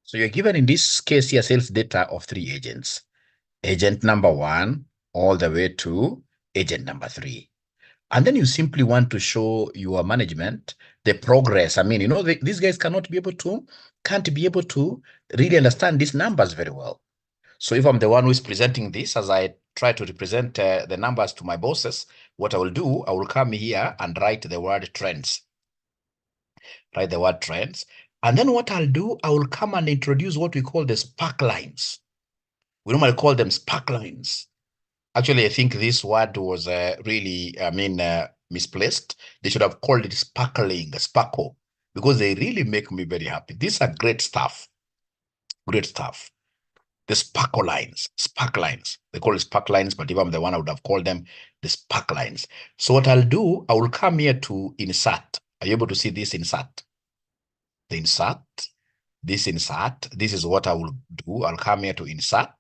So you're given in this case here sales data of 3 agents. Agent number 1 all the way to agent number 3. And then you simply want to show your management the progress. I mean, you know, these guys can't be able to really understand these numbers very well. So if I'm the one who is presenting this, as I try to represent the numbers to my bosses, what I will do, I will come here and write the word trends. Write the word trends. And then what I'll do, I will come and introduce what we call the spark lines. We normally call them spark lines. Actually, I think this word was really, misplaced. They should have called it sparkle, because they really make me very happy. These are great stuff. Great stuff. The spark lines. They call it spark lines, but if I'm the one, I would have called them the spark lines. So what I'll do, I will come here to insert. Are you able to see this insert? The insert. This insert. This is what I will do. I'll come here to insert.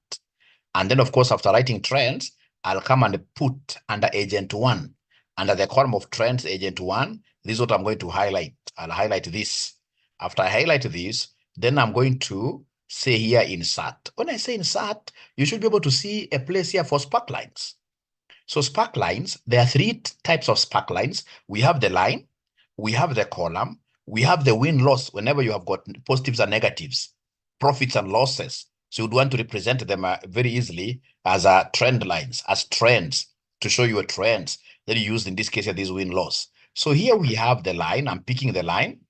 And then, of course, after writing trends, I'll come and put under agent 1. Under the column of trends, agent 1, this is what I'm going to highlight. I'll highlight this. After I highlight this, then I'm going to say here insert. When I say insert, you should be able to see a place here for spark lines. So spark lines, there are 3 types of spark lines. We have the line, we have the column, we have the win-loss whenever you have got positives and negatives, profits and losses. So you'd want to represent them very easily as trend lines, as trends, to show you a trends that you use in this case, this win-loss. So here we have the line. I'm picking the line.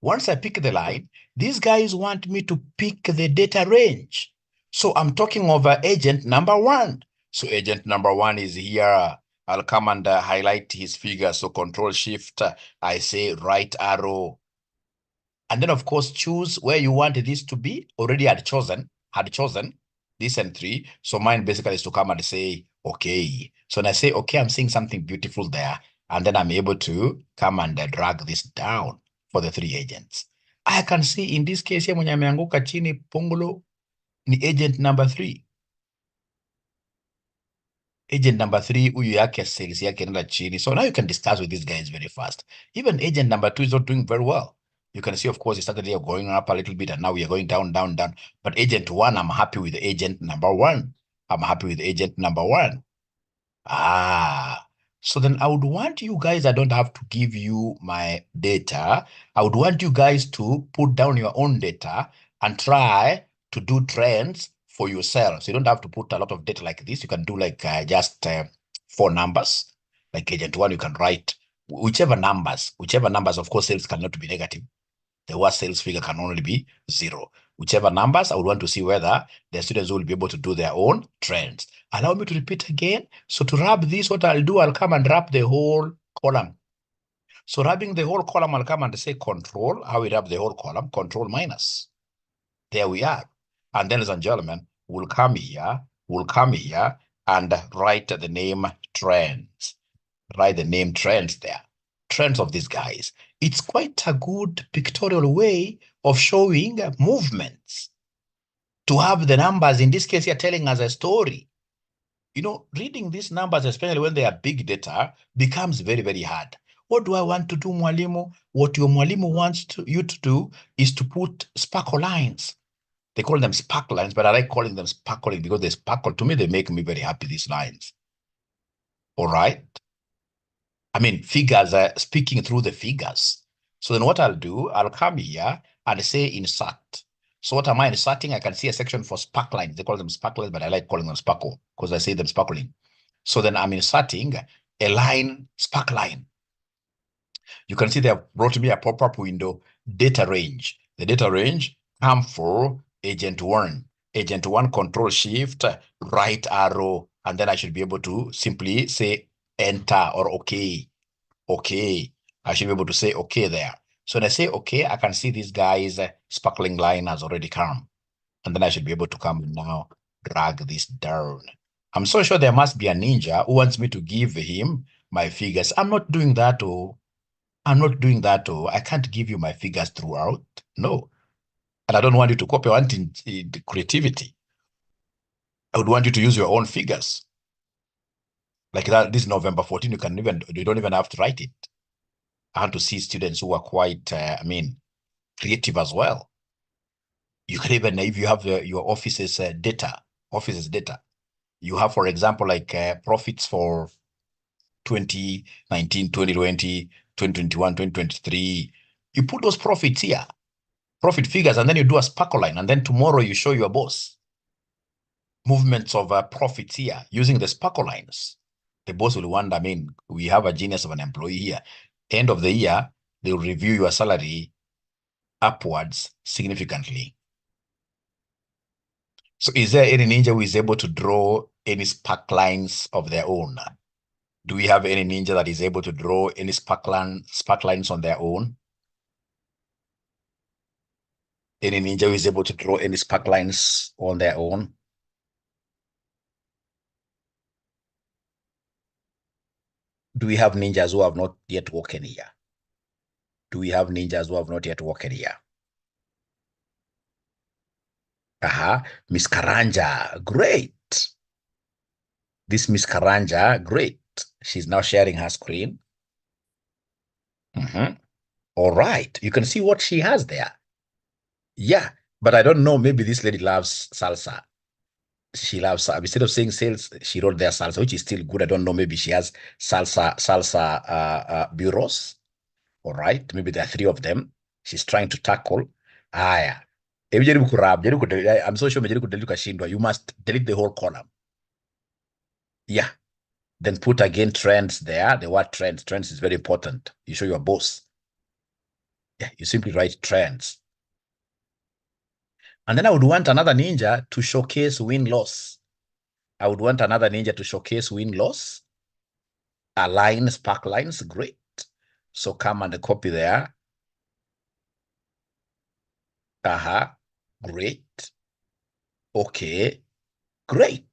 Once I pick the line, these guys want me to pick the data range. So I'm talking of agent number 1. So agent number 1 is here. I'll come and highlight his figure. So Control Shift, I say right arrow. And then, of course, choose where you want this to be. Already had chosen this and 3. So mine basically is to come and say, okay. So when I say, okay, I'm seeing something beautiful there. And then I'm able to come and drag this down for the 3 agents. I can see in this case here, mwenye ameanguka chini Pongulo ni agent number 3. Agent number 3, huyu yake sales yake nenda chini. So now you can discuss with these guys very fast. Even agent number 2 is not doing very well. You can see, of course, it started here going up a little bit, and now we are going down, down, down. But agent 1, I'm happy with agent number 1. I'm happy with agent number 1. So then I would want you guys, I don't have to give you my data. I would want you guys to put down your own data and try to do trends for yourselves. You don't have to put a lot of data like this. You can do like just 4 numbers. Like agent 1, you can write whichever numbers. Of course, sales cannot be negative. The worst sales figure can only be 0. Whichever numbers, I would want to see whether the students will be able to do their own trends. Allow me to repeat again. So to wrap this, what I'll do, I'll come and wrap the whole column. So wrapping the whole column, I'll come and say control. How we wrap the whole column? Control minus. There we are. And then, ladies and gentlemen, we'll come here and write the name trends. Write the name trends there. Trends of these guys. It's quite a good pictorial way of showing movements. To have the numbers, in this case, you're telling us a story. You know, reading these numbers, especially when they are big data, becomes very, very hard. What do I want to do, Mwalimu? What your Mwalimu wants you to do is to put sparkle lines. They call them sparkle lines, but I like calling them sparkling because they sparkle. To me, they make me very happy, these lines. All right? I mean, figures are speaking through the figures. So then what I'll do, I'll come here and say insert. So what am I inserting? I can see a section for sparklines. They call them sparklines, but I like calling them sparkle because I say them sparkling. So then I'm inserting a line, sparkline. You can see they have brought me a pop-up window, data range. The data range come for agent 1. Agent 1, Control Shift, right arrow, and then I should be able to simply say enter or okay. Okay. I should be able to say okay there. So when I say okay, I can see this guy's sparkling line has already come. And then I should be able to come now, drag this down. I'm so sure there must be a ninja who wants me to give him my figures. I'm not doing that, oh. I can't give you my figures throughout. No. And I don't want you to copy. I want the creativity. I would want you to use your own figures. Like that, this November 14, you don't even have to write it. I want to see students who are quite, creative as well. You can even, if you have your office's data, you have, for example, like profits for 2019, 2020, 2021, 2023. You put those profits here, profit figures, and then you do a sparkle line. And then tomorrow you show your boss movements of profits here using the sparkle lines. The boss will wonder, I mean, we have a genius of an employee here. End of the year, they'll review your salary upwards significantly. So is there any ninja who is able to draw any spark lines of their own? Do we have any ninja that is able to draw any spark lines on their own? Any ninja who is able to draw any spark lines on their own? Do we have ninjas who have not yet woken here? Do we have ninjas who have not yet woken here? Miss Karanja, great. This Miss Karanja, great. She's now sharing her screen. All right, you can see what she has there. Yeah, but I don't know, maybe this lady loves salsa. She loves, instead of saying sales, she wrote their salsa, which is still good. I don't know, maybe she has salsa bureaus. All right, maybe there are 3 of them. She's trying to tackle. Yeah. I'm so sure you must delete the whole column. Yeah. Then put again trends there. The word trends. Trends is very important. You show your boss. Yeah, you simply write trends. And then I would want another ninja to showcase win-loss. I would want another ninja to showcase win-loss. Align spark lines, great. So come and copy there. Great. Okay, great.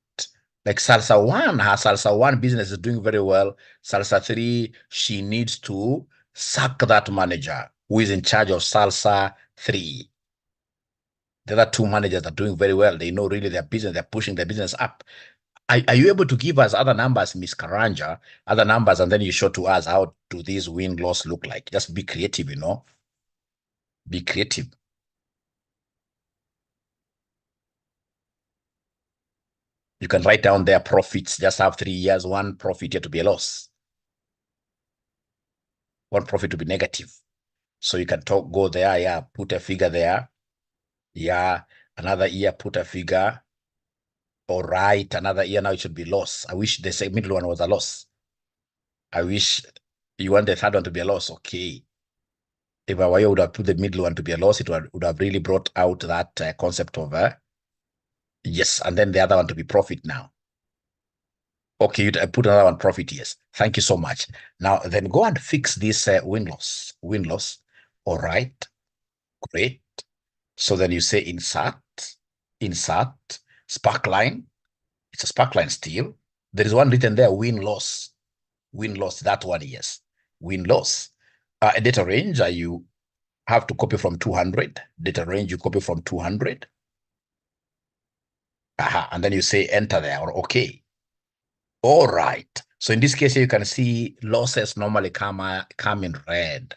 Like Salsa 1, her Salsa 1 business is doing very well. Salsa 3, she needs to sack that manager who is in charge of Salsa 3. The other 2 managers are doing very well. They know really their business. They're pushing their business up. Are you able to give us other numbers, Miss Karanja, other numbers, and then you show to us how do these win-loss look like? Just be creative, you know? Be creative. You can write down their profits. Just have 3 years, 1 profit yet to be a loss. 1 profit to be negative. So you can go there, yeah, put a figure there. Yeah, another year, put a figure. All right, another year now it should be loss. I wish the middle one was a loss. I wish you want the 3rd one to be a loss. Okay. If I were you, would have put the middle one to be a loss, it would have really brought out that concept of, yes, and then the other one to be profit now. Okay, you put another one profit, yes. Thank you so much. Now, then go and fix this win-loss. Win-loss. All right, great. So then you say insert, sparkline. It's a sparkline still. There is one written there, win-loss. Win-loss, that one, yes. Win-loss. A data range, you have to copy from 200. Data range, you copy from 200. And then you say enter there or okay. All right. So in this case here, you can see losses normally come in red.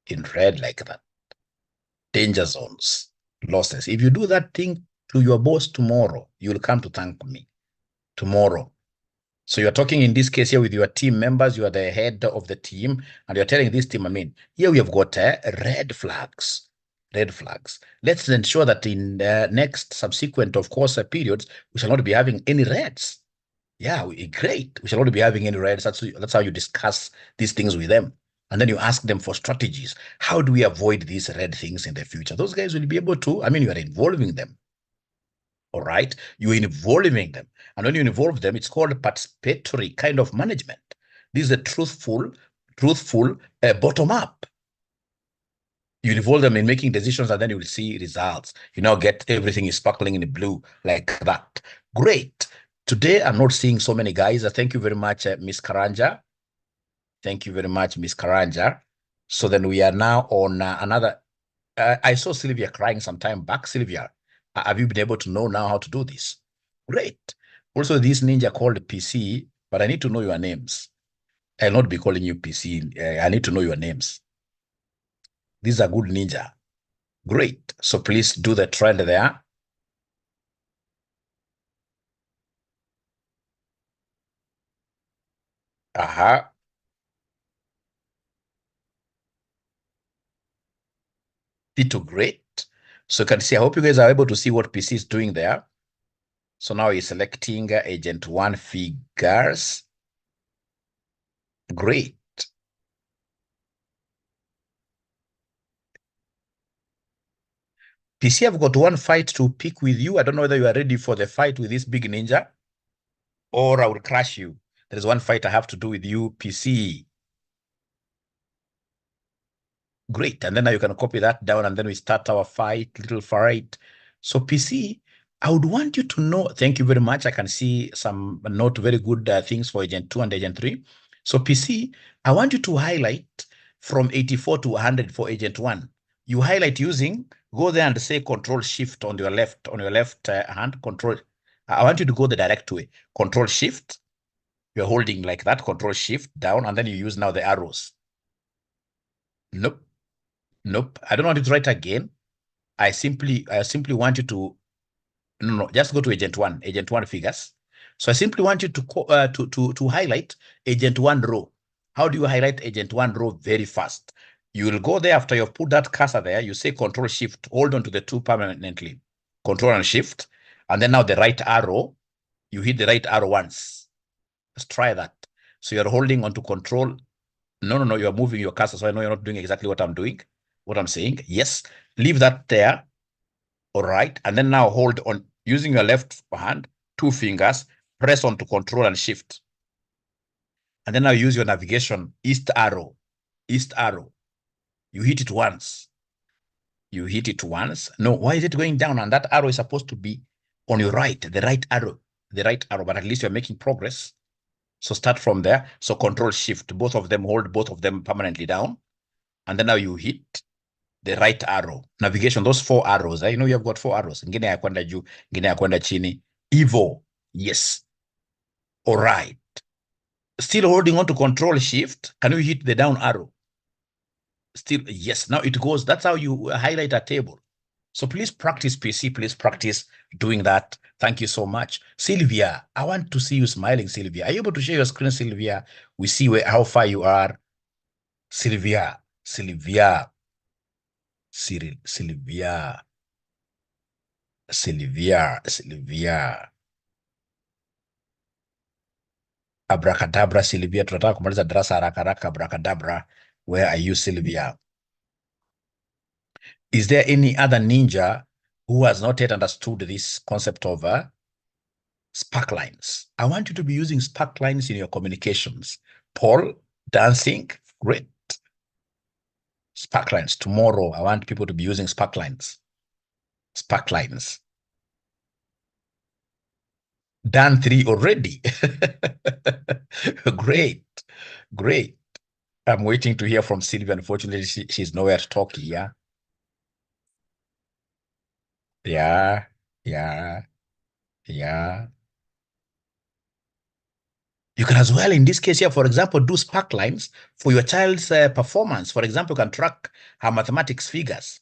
In red like that. Danger zones, losses. If you do that thing to your boss tomorrow, you'll come to thank me tomorrow. So you're talking in this case here with your team members, you are the head of the team, and you're telling this team, I mean, here we have got red flags. Red flags. Let's ensure that in the next subsequent, of course, periods, we shall not be having any reds. Yeah, great. We shall not be having any reds. That's how you discuss these things with them. And then you ask them for strategies. How do we avoid these red things in the future? Those guys will be able to, I mean, you are involving them. All right, you're involving them. And when you involve them, it's called participatory kind of management. This is a truthful bottom up. You involve them in making decisions, and then you will see results. You now get everything is sparkling in the blue like that. Great. Today, I'm not seeing so many guys. Thank you very much, Miss Karanja. Thank you very much, Miss Karanja. So then we are now on another. I saw Sylvia crying some time back. Sylvia, have you been able to know now how to do this? Great. Also, this ninja called PC, but I need to know your names. I'll not be calling you PC. I need to know your names. This is a good ninja. Great. So please do the trend there. Aha. T2, great. So you can see, I hope you guys are able to see what PC is doing there. So now he's selecting agent one figures. Great. PC, I've got one fight to pick with you. I don't know whether you are ready for the fight with this big ninja or I will crush you. There is one fight I have to do with you, PC. Great. And then now you can copy that down and then we start our fight, little fight. So PC, I would want you to know, thank you very much. I can see some not very good things for agent 2 and agent 3. So PC, I want you to highlight from 84 to 100 for agent 1. You highlight using, go there and say control shift on your left hand, control. I want you to go the direct way. Control shift, you're holding like that, control shift down, and then you use now the arrows. Nope. Nope. I don't want you to write again. I simply want you to just go to agent one figures. So I simply want you to highlight agent one row. How do you highlight agent one row very fast? You will go there after you've put that cursor there. You say control shift, hold on to the two permanently. Control and shift, and then now the right arrow. You hit the right arrow once. Let's try that. So you're holding on to control. No. You're moving your cursor, so I know you're not doing exactly what I'm doing. What I'm saying. Yes, leave that there. All right. And then now hold on using your left hand, two fingers, press on to control and shift. And then now use your navigation, east arrow. You hit it once. No, why is it going down? And that arrow is supposed to be on your right, the right arrow, but at least you're making progress. So start from there. So control shift, both of them, hold both of them permanently down. And then now you hit the right arrow. Navigation, those four arrows. You know you have got four arrows. Ingine ya kwenda juu, ingine ya kwenda chini. Evo. Yes. All right. Still holding on to control shift. Can you hit the down arrow? Still, yes. Now it goes. That's how you highlight a table. So please practice, PC. Please practice doing that. Thank you so much. Sylvia, I want to see you smiling, Sylvia. Are you able to share your screen, Sylvia? We see how far you are. Sylvia. Cyril, Sylvia. Abracadabra, Sylvia. Tunataka kumaliza darasa haraka haraka. Abracadabra. Where are you, Sylvia? Is there any other ninja who has not yet understood this concept of spark lines? I want you to be using spark lines in your communications. Paul, dancing, great. Spark lines. Tomorrow, I want people to be using spark lines. Spark lines. Done 3 already. Great. I'm waiting to hear from Sylvia. Unfortunately, she's nowhere to talk here. Yeah. You can as well, in this case here, for example, do spark lines for your child's performance. For example, you can track her mathematics figures.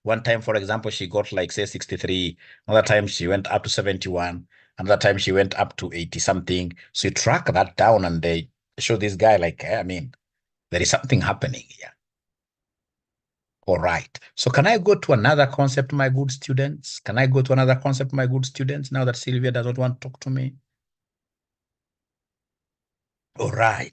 One time, for example, she got like, say, 63. Another time, she went up to 71. Another time, she went up to 80 something. So you track that down and they show this guy like, I mean, there is something happening here. All right. So can I go to another concept, my good students? Now that Sylvia does not want to talk to me? All right.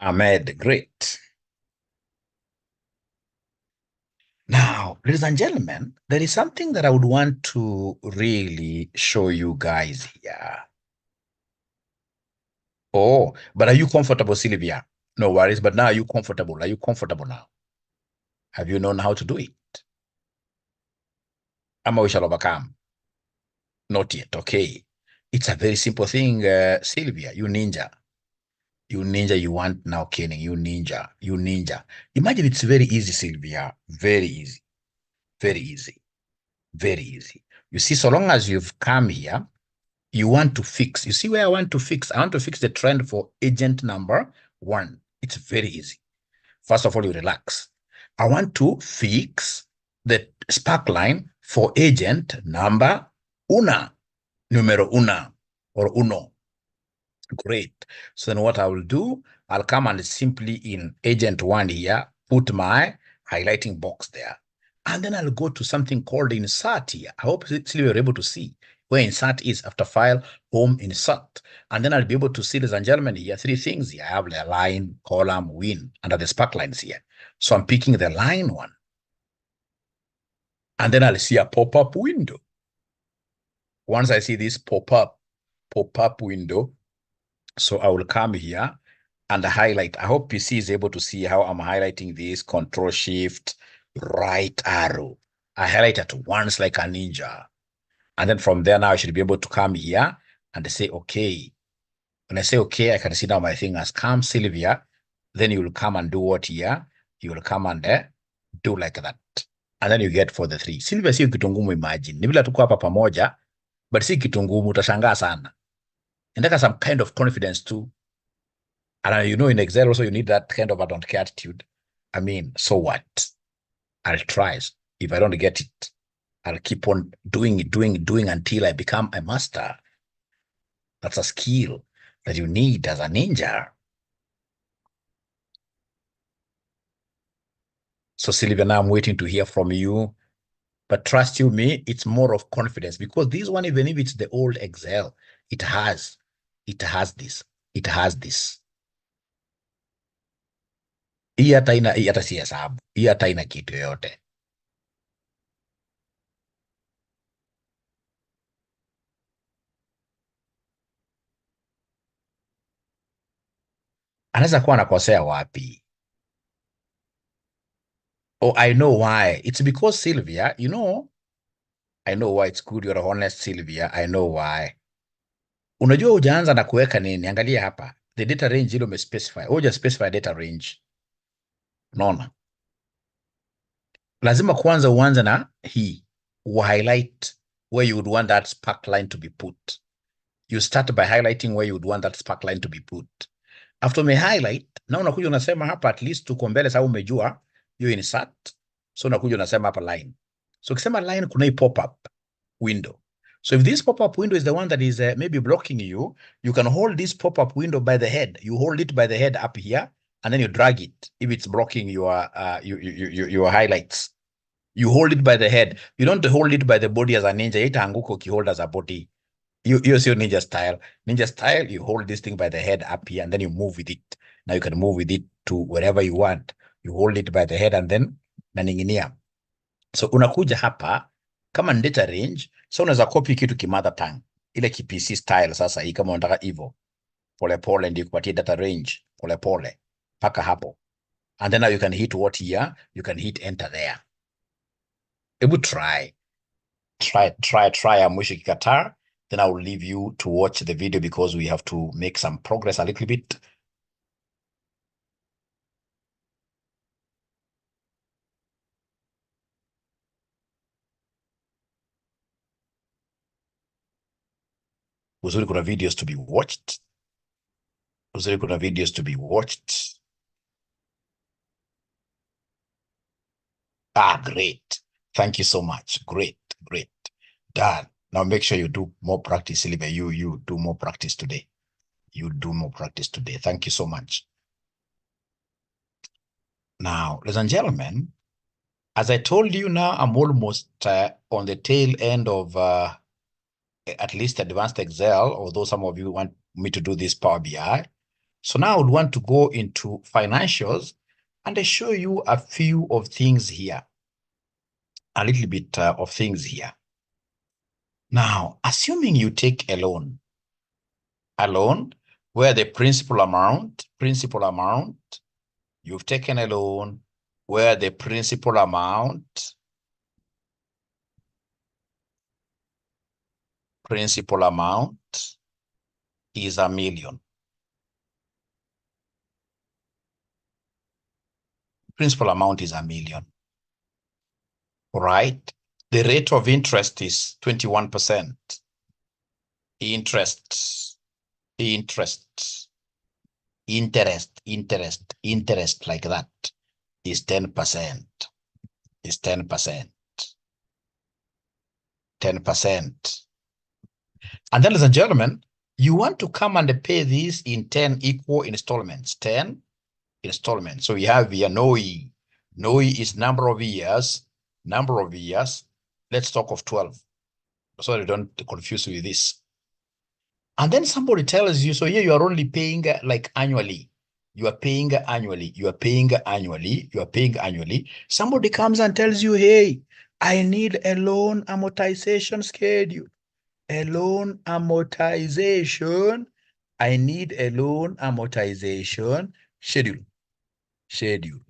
Ahmed, great. Now, ladies and gentlemen, there is something that I would want to really show you guys here. Oh, but are you comfortable, Sylvia? No worries, but now are you comfortable? Are you comfortable now? Have you known how to do it? Ama we shall overcome? Not yet, okay. It's a very simple thing, Sylvia, you ninja. You want now caning, you ninja. Imagine it's very easy, Sylvia. Very easy. You see, so long as you've come here, you want to fix. You see where I want to fix? I want to fix the trend for agent number 1. It's very easy. First of all, you relax. I want to fix the spark line for agent number una, numero una, or uno. Great. So then what I will do, I'll come and simply in agent 1 here, put my highlighting box there. And then I'll go to something called insert here. I hope you're able to see where insert is after file, home, insert. And then I'll be able to see, ladies and gentlemen, here, 3 things here. I have the line, column, win under the spark lines here. So I'm picking the line one. And then I'll see a pop-up window. Once I see this pop-up window, so I will come here and highlight. I hope PC is able to see how I'm highlighting this. Control Shift, right arrow. I highlight it once like a ninja. And then from there now I should be able to come here and say, okay. When I say, okay, I can see now my thing has come, Sylvia. Then you will come and do what here? You will come and do like that. And then you get for the 3. Sylvia sio kitu ngumu, imagine. Ni vile tuko hapa pamoja, but si kitu ngumu, utashangaa sana. And that has some kind of confidence too. And you know, in Excel also, you need that kind of a don't care attitude. I mean, so what? I'll try. If I don't get it, I'll keep on doing until I become a master. That's a skill that you need as a ninja. So Sylvia, now I'm waiting to hear from you. But trust you me, it's more of confidence, because this one, even if it's the old Excel, it has this. Hii hata si hesabu. Hii hata ina kitu yoyote. Anaweza kuwa anakosea wapi? Oh, I know why. It's because Sylvia, you know, I know why it's good. You're honest, Sylvia. I know why. Unajua hujaanza na kuweka nini? Angalia hapa. The data range ile umespecify. Huja specify data range. Unaona? Lazima kwanza uanze na hii. Highlight where you would want that spark line to be put. You start by highlighting where you would want that spark line to be put. After me highlight, na unakuja unasema hapa, at least tuko mbele sababu umejua you insert. So unakuja unasema hapa line. So ukisema line kuna hii pop-up window. So if this pop-up window is the one that is maybe blocking you, you can hold this pop-up window by the head. You hold it by the head up here, and then you drag it if it's blocking your highlights. You hold it by the head. You don't hold it by the body as a ninja. Itaanguka ukihold as a body. You use your ninja style. Ninja style, you hold this thing by the head up here, and then you move with it. Now you can move with it to wherever you want. You hold it by the head and then naning'inia. So unakuja hapa kama ni data range, so unaweza copy kitu kimother tongue, ile PC style. Sasa hii kama unataka hivyo pole ndio kupatia data range pole paka hapo, and then now you can hit what here, you can hit enter there. Ebu try mwisho kikataa, then I will leave you to watch the video because we have to make some progress a little bit. Uzuri kuna videos to be watched. Great. Thank you so much. Great. Done. Now make sure you do more practice, Silver. You do more practice today. Thank you so much. Now, ladies and gentlemen, as I told you now, I'm almost on the tail end of at least advanced Excel, although some of you want me to do this Power BI. So now I would want to go into financials and I show you a few of things here. A little bit of things here. Now, assuming you take a loan where the principal amount, you've taken a loan where the principal amount is $1 million. Principal amount is $1 million. All right. The rate of interest is 21%. Interest, like that is 10%. Is 10%. 10%. And then, ladies and gentlemen, you want to come and pay these in 10 equal installments. 10 installments. So we have here NOE. NOE is number of years. Number of years. Let's talk of 12. So don't confuse with this. And then somebody tells you, so here you are only paying like annually. You are paying annually. You are paying annually. You are paying annually. Somebody comes and tells you, hey, I need a loan amortization schedule. A loan amortization. I need a loan amortization schedule. Schedule.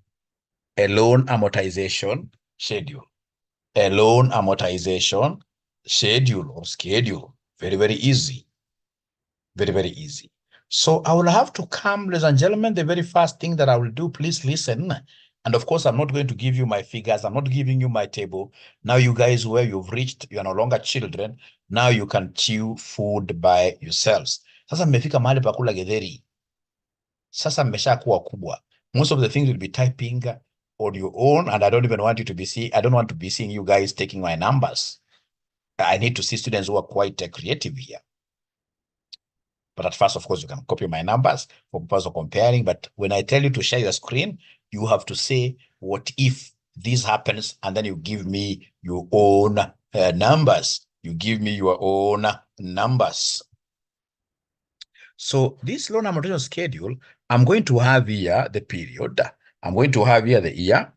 A loan amortization schedule. A loan amortization schedule or schedule. Very, very easy. Very, very easy. So I will have to come, ladies and gentlemen, the very first thing that I will do, please listen. And of course, I'm not going to give you my figures. I'm not giving you my table. Now you guys, where you've reached, you are no longer children. Now you can chew food by yourselves. Sasa mmefika mahali pa kula getheri. Sasa mmeshakuwa kubwa. Most of the things will be typing on your own, and I don't even want you to be seeing, I don't want to be seeing you guys taking my numbers. I need to see students who are quite creative here. But at first, of course, you can copy my numbers for purpose of comparing. But when I tell you to share your screen, you have to say, what if this happens? And then you give me your own numbers. You give me your own numbers. So this loan amortization schedule, I'm going to have here the period. I'm going to have here the year.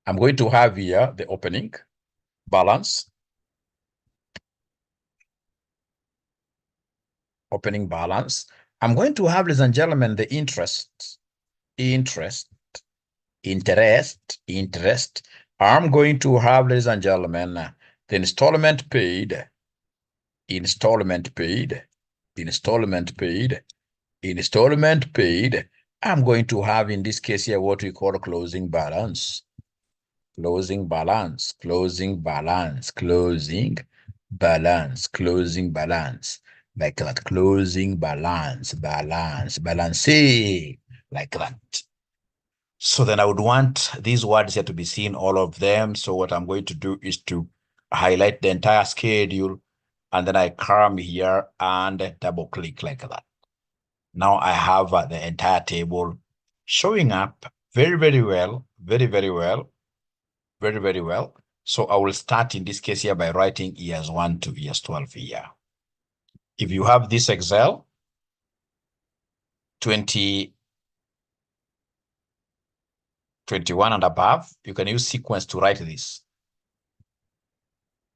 I'm going to have here the opening balance. Opening balance. I'm going to have, ladies and gentlemen, the interest. I'm going to have, ladies and gentlemen, the installment paid. I'm going to have, in this case here, what we call closing balance. Closing balance. Like that. Closing balance. Like that. So then I would want these words here to be seen, all of them. So what I'm going to do is to highlight the entire schedule, and then I come here and double click like that. Now I have the entire table showing up very, very well. So I will start in this case here by writing years 1 to years 12 here. If you have this Excel 2021 and above, you can use sequence to write this.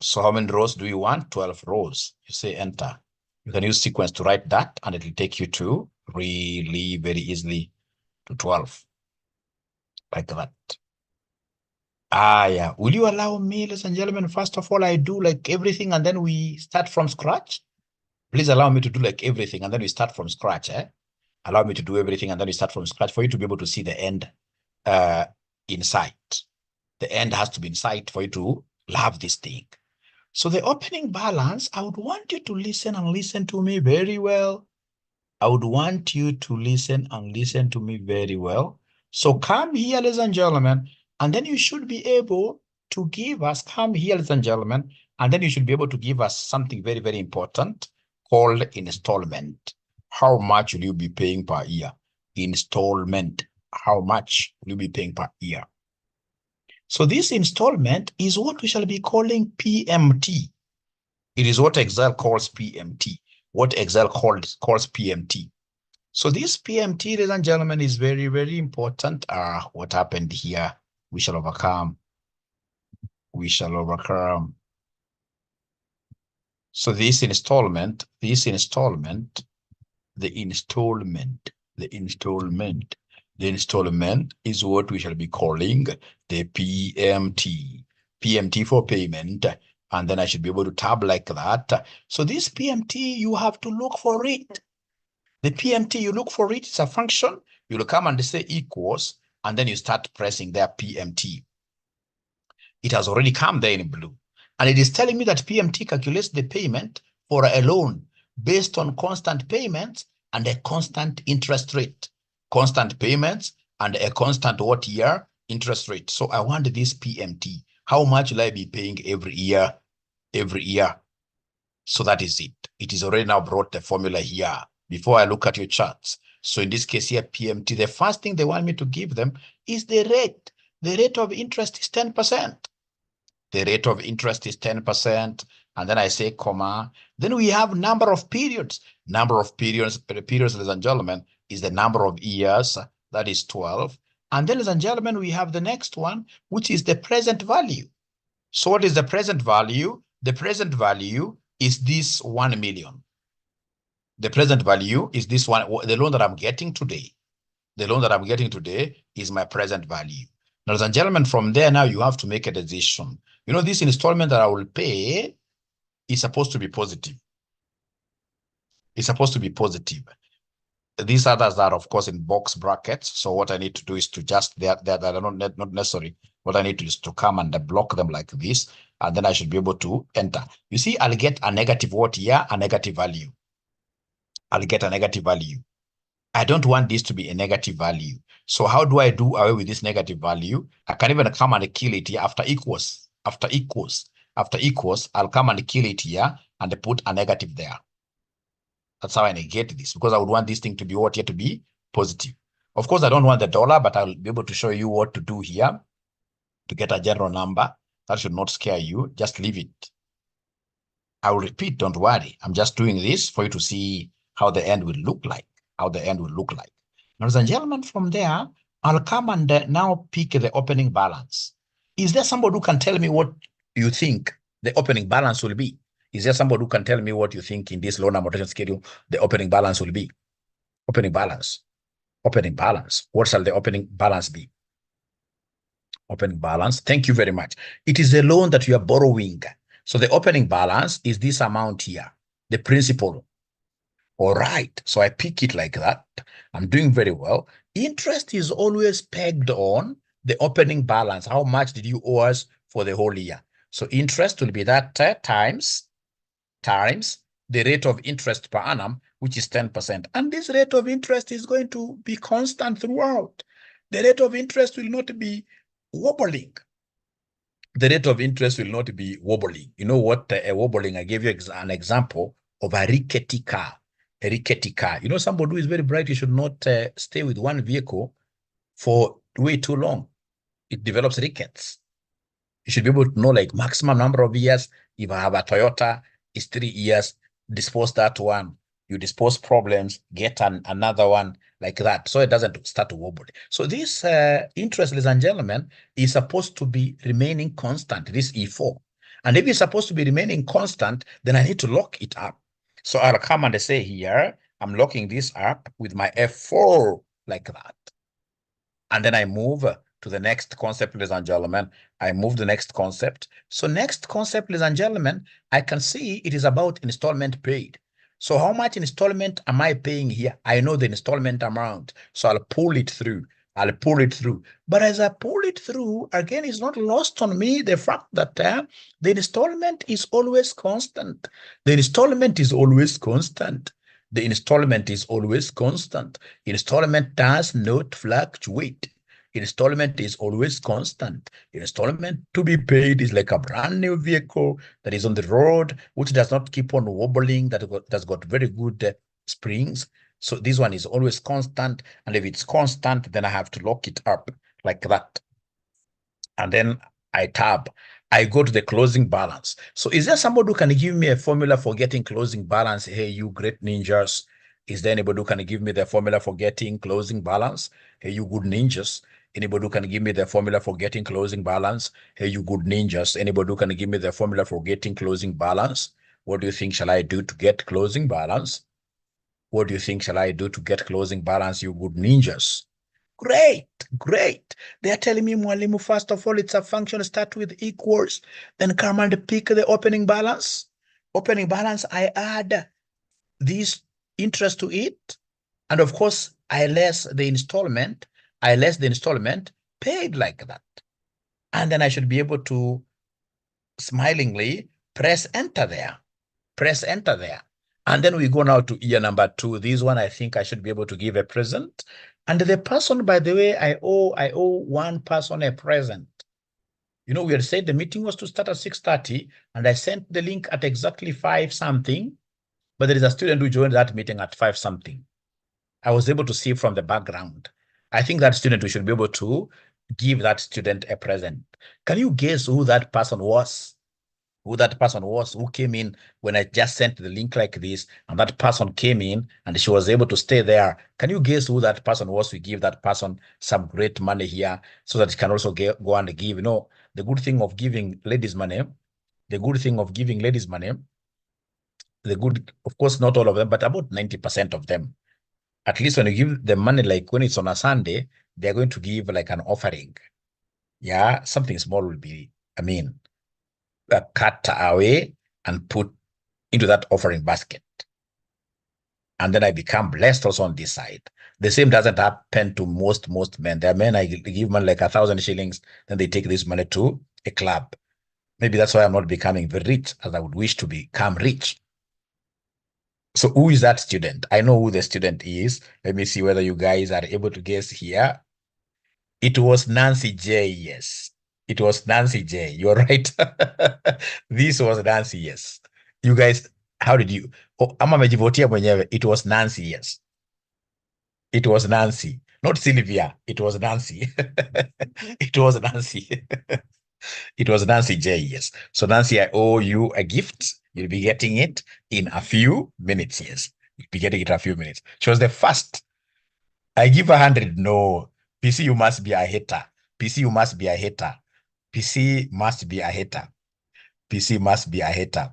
So how many rows do you want? 12 rows. You say enter. You can use sequence to write that, and it will take you to really very easily to 12. Like that. Yeah. Will you allow me, ladies and gentlemen, first of all, I do like everything and then we start from scratch? Please allow me to do like everything and then we start from scratch. Allow me to do everything and then we start from scratch for you to be able to see the end in sight. The end has to be in sight for you to love this thing. So the opening balance, I would want you to listen and listen to me very well. So come here, ladies and gentlemen, and then you should be able to give us, come here, ladies and gentlemen, and then you should be able to give us something very, very important called installment. How much will you be paying per year? Installment. How much will you be paying per year? So this installment is what we shall be calling PMT. It is what Excel calls PMT. What Excel calls PMT. So this PMT, ladies and gentlemen, is very, very important. What happened here? We shall overcome. So this installment, the installment is what we shall be calling the PMT. PMT for payment. And then I should be able to tab like that. So this PMT, you have to look for it. The PMT, you look for it. It's a function. You'll come and say equals, and then you start pressing their PMT. It has already come there in blue. And it is telling me that PMT calculates the payment for a loan based on constant payments and a constant interest rate. Constant payments and a constant what year? Interest rate. So I want this PMT. How much will I be paying every year? Every year. So that is it. It is already now brought the formula here before I look at your charts. So in this case here, PMT, the first thing they want me to give them is the rate. The rate of interest is 10%. The rate of interest is 10%. And then I say, comma. Then we have number of periods. Number of periods, ladies and gentlemen, is the number of years. That is 12. And then, ladies and gentlemen, we have the next one, which is the present value. So what is the present value? The present value is this 1 million. The present value is this one, the loan that I'm getting today. The loan that I'm getting today is my present value. Now, ladies and gentlemen, from there now you have to make a decision. You know, this installment that I will pay is supposed to be positive. It's supposed to be positive. These others are, of course, in box brackets. So what I need to do is to just, that are not necessary. What I need to do is to come and block them like this, and then I should be able to enter. You see, I'll get a negative what here? A negative value. I'll get a negative value. I don't want this to be a negative value. So how do I do away with this negative value? I can even come and kill it here after equals. After equals, I'll come and kill it here and put a negative there. That's how I negate this, because I would want this thing to be what here to be positive. Of course, I don't want the dollar, but I'll be able to show you what to do here to get a general number. That should not scare you. Just leave it. I will repeat, don't worry. I'm just doing this for you to see how the end will look like. Now, ladies and gentlemen, from there, I'll come and now pick the opening balance. Is there somebody who can tell me what you think the opening balance will be? Is there somebody who can tell me what you think in this loan amortization schedule the opening balance will be? Opening balance. What shall the opening balance be? Opening balance. Thank you very much. It is a loan that you are borrowing. So the opening balance is this amount here, the principal. All right. So I pick it like that. I'm doing very well. Interest is always pegged on the opening balance. How much did you owe us for the whole year? So interest will be that times the rate of interest per annum, which is 10%. And this rate of interest is going to be constant throughout. The rate of interest will not be wobbling. The rate of interest will not be wobbling. You know what a wobbling? I gave you an example of a rickety car. A rickety car. You know, somebody who is very bright, you should not stay with one vehicle for way too long. It develops rickets. You should be able to know like maximum number of years. If I have a Toyota, it's 3 years. Dispose that one. You dispose problems, get another one like that. So it doesn't start to wobble. So this interest, ladies and gentlemen, is supposed to be remaining constant, this E4. And if it's supposed to be remaining constant, then I need to lock it up. So I'll come and say here, I'm locking this up with my F4 like that. And then I move to the next concept, ladies and gentlemen. I move the next concept. So next concept, ladies and gentlemen, I can see it is about installment paid. So how much installment am I paying here? I know the installment amount. So I'll pull it through. But as I pull it through, again, it's not lost on me the fact that the installment is always constant. The installment Installment does not fluctuate. Installment is always constant. Installment to be paid is like a brand new vehicle that is on the road, which does not keep on wobbling, that's got very good springs. So this one is always constant. And if it's constant, then I have to lock it up like that. And then I tab. I go to the closing balance. So is there somebody who can give me a formula for getting closing balance? Hey, you great ninjas. Is there anybody who can give me the formula for getting closing balance? Hey, you good ninjas. Anybody who can give me the formula for getting closing balance? Hey, you good ninjas. Anybody who can give me the formula for getting closing balance? What do you think shall I do to get closing balance? What do you think shall I do to get closing balance, you good ninjas? Great. They're telling me, Mwalimu, first of all, it's a function start with equals, then come and pick the opening balance. Opening balance, I add this interest to it. And of course, I less the installment paid like that. And then I should be able to smilingly press enter there. Press enter there. And then we go now to year number 2. This one, I think I should be able to give a present. And the person, by the way, I owe one person a present. You know, we had said the meeting was to start at 6:30, and I sent the link at exactly 5 something, but there is a student who joined that meeting at 5 something. I was able to see from the background. I think that student, we should be able to give that student a present. Can you guess who that person was? Who that person was, who came in when I just sent the link like this, and that person came in and she was able to stay there. Can you guess who that person was? We give that person some great money here so that he can also go and give. You know, the good thing of giving ladies money, the good thing of giving ladies money, the good, of course, not all of them, but about 90% of them, at least when you give them money, like when it's on a Sunday, they're going to give like an offering. Yeah, something small will be, I mean, cut away and put into that offering basket. And then I become blessed also on this side. The same doesn't happen to most men. There are men I give money like 1,000 shillings, then they take this money to a club. Maybe that's why I'm not becoming very rich as I would wish to become rich. So who is that student? I know who the student is. Let me see whether you guys are able to guess here. It was Nancy J. Yes. It was Nancy J. You're right. This was Nancy. Yes. You guys, how did you? Oh, ama amejivotia mwenyewe. It was Nancy. Yes. It was Nancy. Not Sylvia. It was Nancy. It was Nancy. It was Nancy J. Yes. So Nancy, I owe you a gift. You'll be getting it in a few minutes. Yes. You'll be getting it in a few minutes. She was the first. I give 100. No. PC, you must be a hater. PC, you must be a hater. PC must be a hater. PC must be a hater.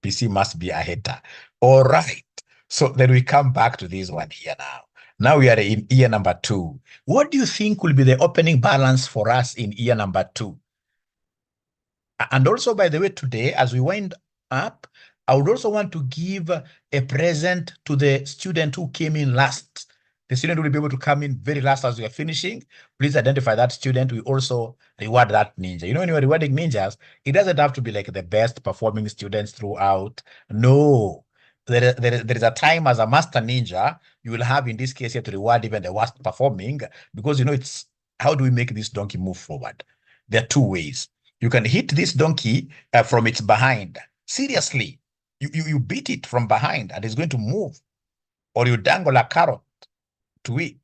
PC must be a hater. All right. So then we come back to this one here now. Now we are in year number 2. What do you think will be the opening balance for us in year number 2? And also, by the way, today, as we wind up, I would also want to give a present to the student who came in last. The student will be able to come in very last as we are finishing. Please identify that student. We also reward that ninja. You know, when you're rewarding ninjas, it doesn't have to be like the best performing students throughout. No. There is a time as a master ninja, you will have in this case here to reward even the worst performing, because you know it's how do we make this donkey move forward? There are 2 ways. You can hit this donkey from its behind. Seriously, you beat it from behind and it's going to move. Or you dangle a carrot to it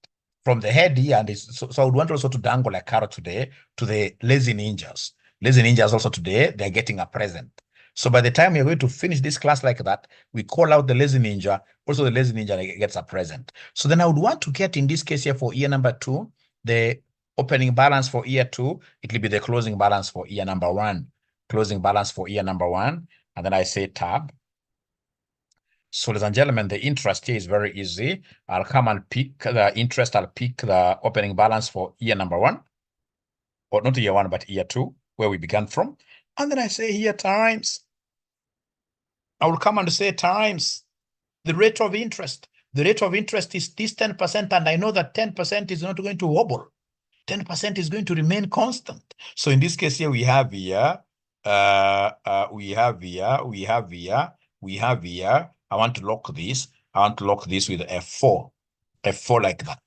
from the head here. And so I would want also to dangle a carrot today to the lazy ninjas. Lazy ninjas also today, they're getting a present. So by the time you're going to finish this class like that, we call out the lazy ninja. Also, the lazy ninja gets a present. So then I would want to get, in this case here for year number 2, the opening balance for year 2, it will be the closing balance for year number 1. Closing balance for year number 1. And then I say tab. So ladies and gentlemen, the interest here is very easy. I'll come and pick the interest. I'll pick the opening balance for year number 1. Or not year 1, but year 2, where we began from. And then I say here times. I will come and say times the rate of interest. The rate of interest is this 10%, and I know that 10% is not going to wobble. 10% is going to remain constant. So in this case here, we have here, we have here. I want to lock this. I want to lock this with F4 like that.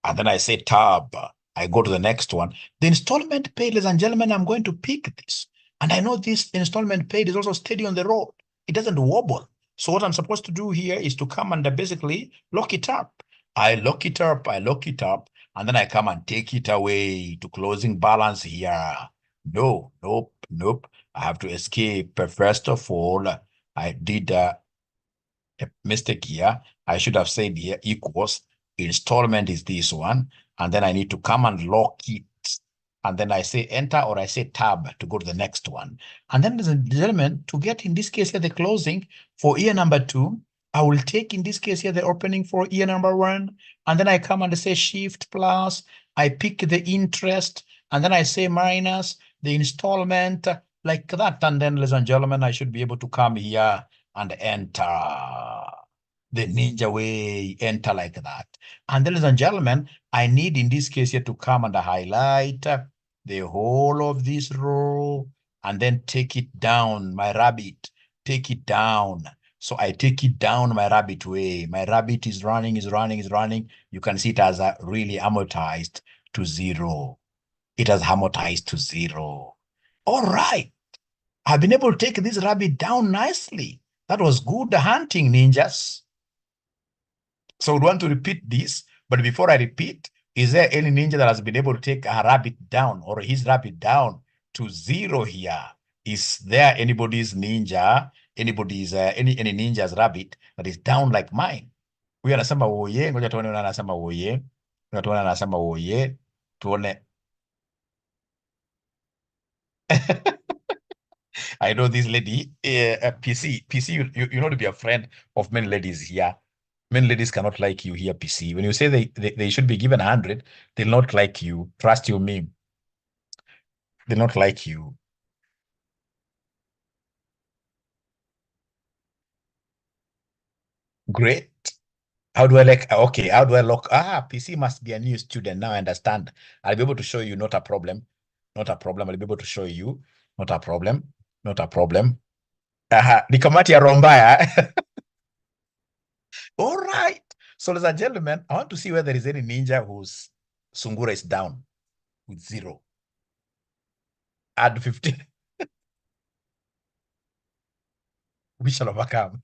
And then I say tab. I go to the next one. The installment paid, ladies and gentlemen, I'm going to pick this. And I know this installment paid is also steady on the road. It doesn't wobble. So what I'm supposed to do here is to come and basically lock it up. I lock it up, and then I come and take it away to closing balance here. No, nope. I have to escape. First of all, I did a mistake here. I should have said here equals installment is this one. And then I need to come and lock it. And then I say enter or I say tab to go to the next one. And then, ladies and gentlemen, to get in this case here the closing for year number 2, I will take in this case here the opening for year number 1. And then I come and say shift plus. I pick the interest. And then I say minus the installment like that. And then, ladies and gentlemen, I should be able to come here and enter the ninja way, enter like that. And then, ladies and gentlemen, I need in this case here to come and highlight the whole of this row, and then take it down, my rabbit, take it down. So I take it down my rabbit way. My rabbit is running, is running, is running. You can see it has really amortized to zero. It has amortized to zero. All right. I've been able to take this rabbit down nicely. That was good hunting, ninjas. So we want to repeat this, but before I repeat, is there any ninja that has been able to take a rabbit down or his rabbit down to zero here? Is there anybody's ninja, any ninja's rabbit that is down like mine? Huyu anasema oye, ngoja tuone nani anasema oye. Ngoja tuone nani anasema oye. Tuone. I know this lady, PC, you know to be a friend of many ladies here. Many ladies cannot like you here, PC. When you say they should be given 100, they'll not like you. Trust you me. They'll not like you. Great. How do I like, okay, how do I lock? PC must be a new student. Now I understand. I'll be able to show you, not a problem. Not a problem. I'll be able to show you. Not a problem. Not a problem. Ni kamati ya Rombaya. All right. So, ladies and gentlemen, I want to see whether there is any ninja whose Sungura is down with zero. Add 15. We shall overcome.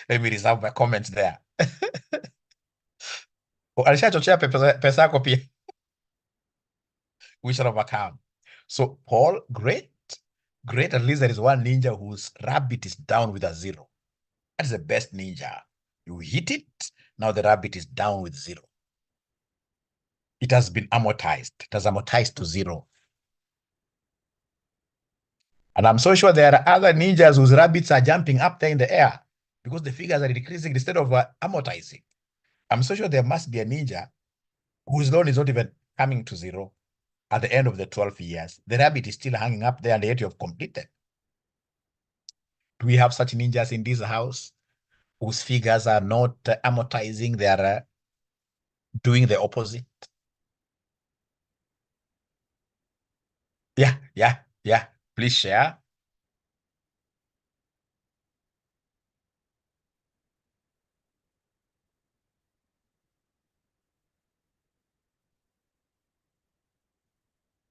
Let me reserve my comments there. Alishachochea pesa yako pia. We shall overcome. So, Paul, great. Great. At least there is one ninja whose rabbit is down with a zero. That is the best ninja. You hit it. Now the rabbit is down with zero. It has been amortized. It has amortized to zero. And I'm so sure there are other ninjas whose rabbits are jumping up there in the air because the figures are decreasing instead of amortizing. I'm so sure there must be a ninja whose loan is not even coming to zero at the end of the 12 years. The rabbit is still hanging up there and yet you have completed. Do we have such ninjas in this house whose figures are not amortizing? They are doing the opposite. Yeah. Please share.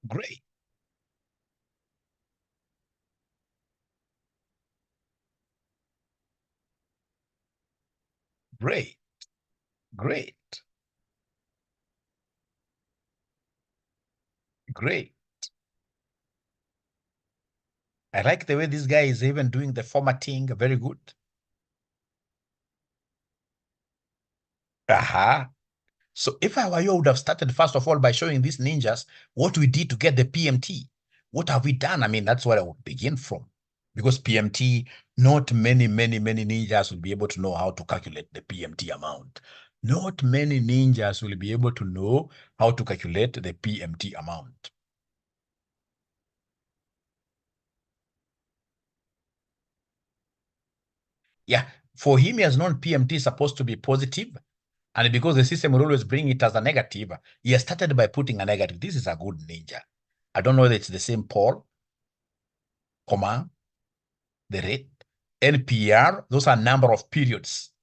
Great. Great. Great. Great. I like the way this guy is even doing the formatting. Very good. So if I were you, I would have started first of all by showing these ninjas what we did to get the PMT. What have we done? I mean, that's where I would begin from. Because PMT, not many ninjas will be able to know how to calculate the PMT amount. Not many ninjas will be able to know how to calculate the PMT amount. Yeah, for him, he has known PMT is supposed to be positive, and because the system will always bring it as a negative, he has started by putting a negative. This is a good ninja. I don't know whether it's the same Paul, comma, the rate, NPR, those are number of periods.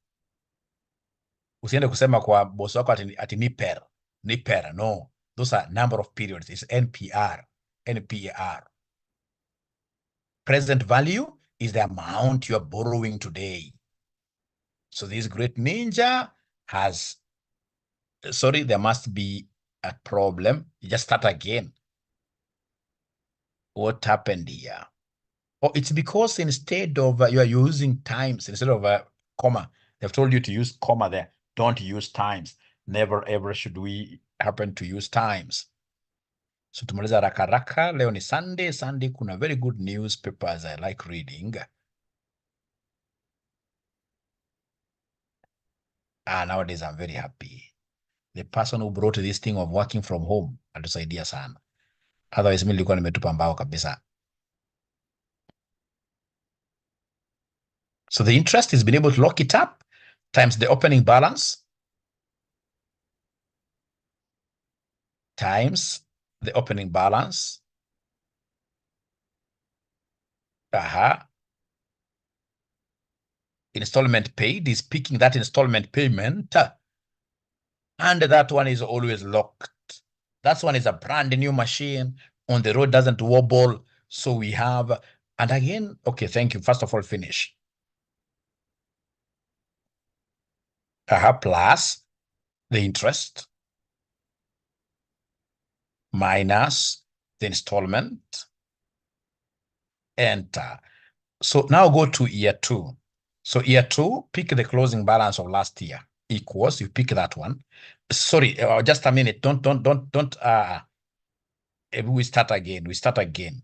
Usiende kusema kwa boss wako ati niper, no. Those are number of periods. It's NPR. Present value is the amount you're borrowing today. So this great ninja has, sorry, there must be a problem. You just start again. What happened here? Oh, it's because instead of you are using times instead of a comma. They've told you to use comma there. Don't use times. Never ever should we happen to use times. So tumaliza haraka. Leo ni Sunday. Sunday kuna very good newspapers I like reading. Nowadays I'm very happy. The person who brought this thing of working from home alitusaidia sana. Otherwise mimi nilikuwa nimetupa mbao kabisa. So the interest has been able to lock it up times the opening balance times the opening balance. Installment paid is picking that installment payment. And that one is always locked. That one is a brand new machine. On the road, doesn't wobble. So we have, and again, okay, thank you. First of all, finish. Plus the interest minus the installment. Enter. So now go to year 2. So year 2, pick the closing balance of last year equals, you pick that one. Sorry, just a minute. Don't, we start again.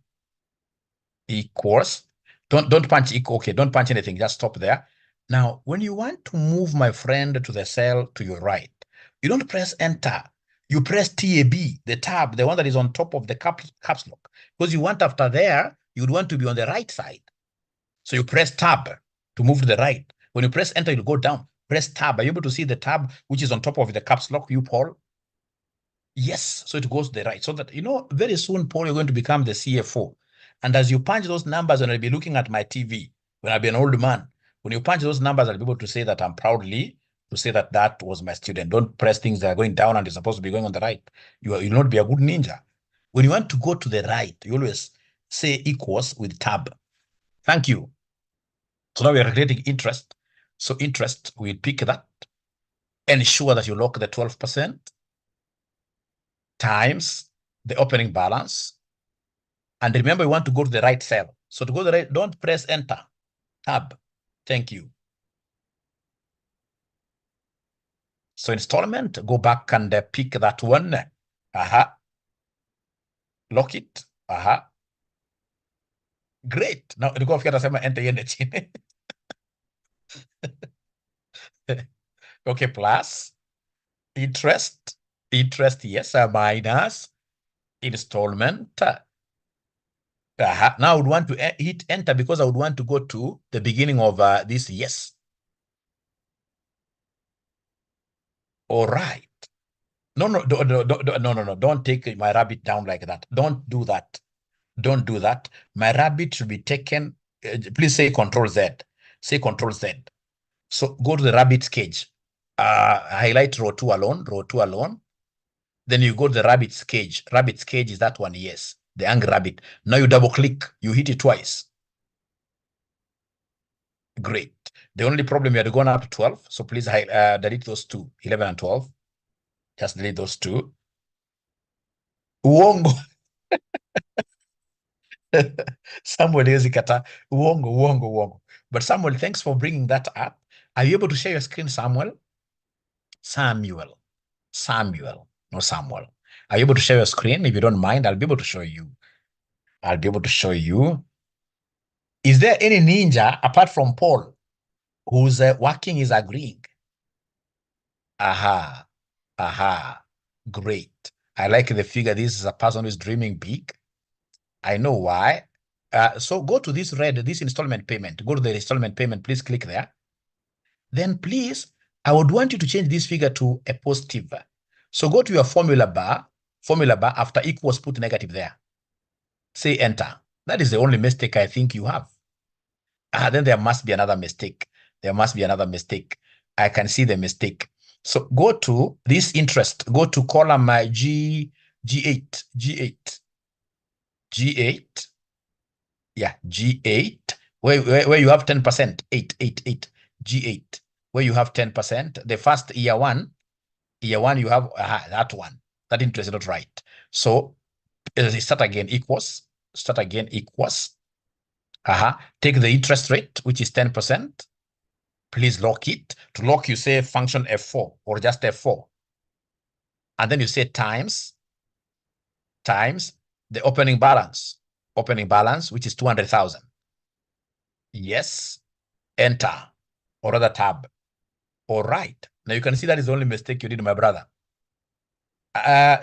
Equals, don't punch equal. Okay, don't punch anything. Just stop there. Now, when you want to move my friend to the cell to your right, you don't press enter. You press TAB, the tab, the one that is on top of the caps lock. Because you want after there, you'd want to be on the right side. So you press tab to move to the right. When you press enter, you'll go down. Press tab. Are you able to see the tab which is on top of the caps lock, you, Paul? Yes. So it goes to the right. So that, very soon, Paul, you're going to become the CFO. And as you punch those numbers, when I'll be looking at my TV, when I'll be an old man, when you punch those numbers, I'll be able to say that I'm proudly to say that that was my student. Don't press things that are going down and you're supposed to be going on the right. You'll not be a good ninja. When you want to go to the right, you always say equals with tab. Thank you. So now we are calculating interest. So interest, we'll pick that. Ensure that you lock the 12% times the opening balance. And remember, you want to go to the right cell. So to go to the right, don't press enter. Tab. Thank you. So installment, go back and pick that one. Lock it. Great. Now go off enter yende. Okay, plus interest, yes, minus installment. Now I would want to hit enter because I would want to go to the beginning of this yes. All right. No, don't take my rabbit down like that. Don't do that. Don't do that. My rabbit should be taken. Please say Control Z. Say Control Z. So go to the rabbit's cage. Highlight row 2 alone. Then you go to the rabbit's cage. Rabbit's cage is that one, yes. The angry rabbit. Now you double click. You hit it twice. Great. The only problem, you had gone up to 12. So please delete those two, 11 and 12. Just delete those two. Uongo. Samuel is kata. Uongo. But Samuel, thanks for bringing that up. Are you able to share your screen, Samuel? Samuel, not Samuel. Are you able to share your screen? If you don't mind, I'll be able to show you. Is there any ninja apart from Paul who's working is agreeing? Great. I like the figure. This is a person who's dreaming big. I know why. So go to this installment payment. Go to the installment payment. Please click there. Then please, I would want you to change this figure to a positive. So go to your formula bar after equals, put negative there. Say enter. That is the only mistake I think you have. Then there must be another mistake. I can see the mistake. So go to this interest. Go to column G8. Yeah, G8. Where you have 10%. 8. G8. Where you have 10%. The first year one you have that one. That interest is not right. So start again equals. Take the interest rate, which is 10%. Please lock it. To lock, you say function F4 or just F4. And then you say times the opening balance, which is 200,000. Yes, enter, or other tab. All right. Now you can see that is the only mistake you did, my brother.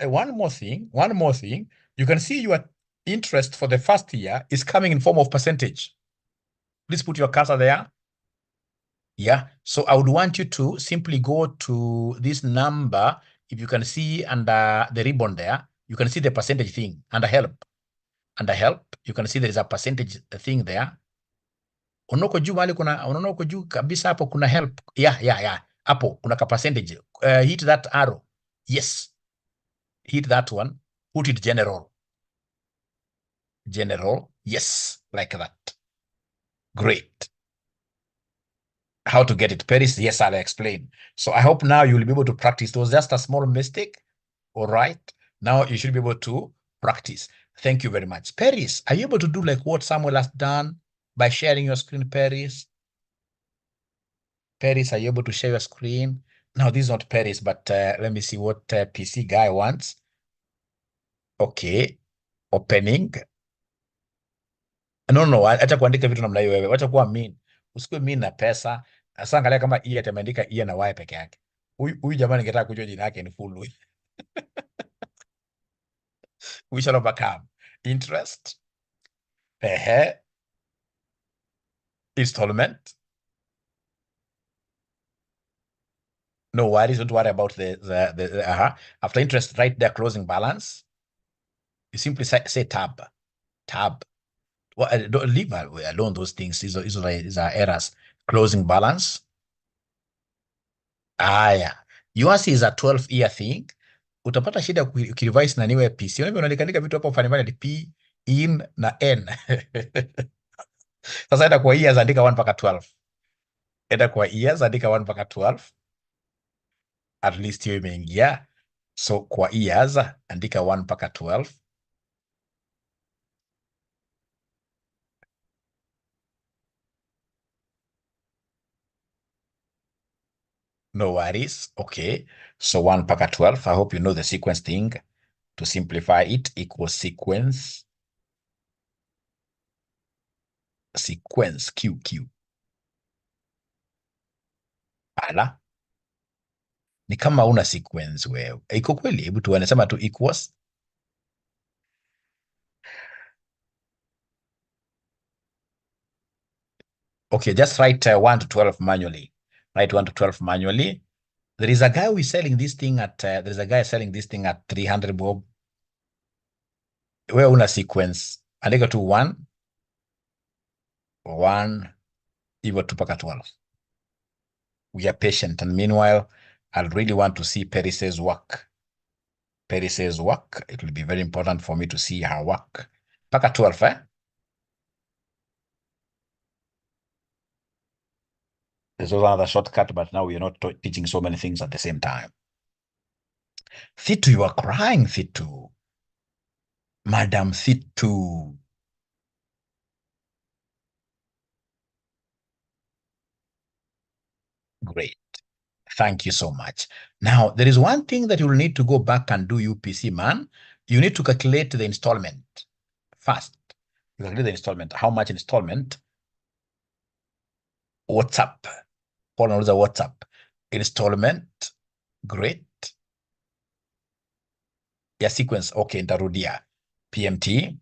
One more thing. You can see your interest for the first year is coming in form of percentage. Please put your cursor there. Yeah. So I would want you to simply go to this number, if you can see under the ribbon there, You can see the percentage thing under help. Under help, you can see there is a percentage thing there. Unaona huko juu mahali kuna, unaona huko juu kabisa hapo kuna help. Yeah. Hapo kuna ka percentage. Hit that arrow. Yes. Hit that one. Put it general. General. Yes. Like that. Great. How to get it, Paris? Yes, I'll explain. So I hope now you'll be able to practice. It was just a small mistake. All right. Now you should be able to practice. Thank you very much. Paris, are you able to do like what Samuel has done by sharing your screen, Paris? Paris, are you able to share your screen? Now, this is not Paris, but let me see what PC guy wants. Okay. Opening. No, acha kuandika vitu namna hiyo wewe. Acha kuwa mean. Usikuwe mean na pesa. Sasa angalia kama E atameandika E na Y peke yake. Huyu jamani ningetaka kujua jina yake ni full. We shall overcome. Interest. Installment. No worries, don't worry about the after interest, write their closing balance. You simply say tab. Well, don't leave alone those things. These are errors. Closing balance. Yeah. Yours is a 12-year thing. Utapata shida ukirevise na niwe PC. Unaandika vitu hapo fani ni P, in na N. Sasa enda kwa years andika 1 mpaka 12. Enda kwa years andika 1 mpaka 12. At least hiyo imeingia. So kwa years andika 1 mpaka 12. No worries. Okay. So 1 mpaka 12. I hope you know the sequence thing. To simplify it, equals sequence. Sequence QQ. Ala. Ni kama una sequence wewe. Iko kweli? Hebu tu wanasema tu equals. Okay, just write 1 to 12 manually. Write 1 to 12 manually. There is a guy who is selling this thing at 300 bob. Wewe una sequence. Andika tu 1 hivyo tu mpaka 12. We are patient, and meanwhile I'll really want to see Paris's work. Paris's work. It will be very important for me to see her work. Mpaka 12, eh? This was another shortcut, but now we are not teaching so many things at the same time. Thitu, you are crying, Thitu. Madam Thitu. Great. Thank you so much. Now, there is one thing that you will need to go back and do, UPC, man. You need to calculate the installment first. You calculate the installment. How much installment? What's up? Paul knows the what's up. Installment. Great. Yeah, sequence. Okay, ntarudia. PMT.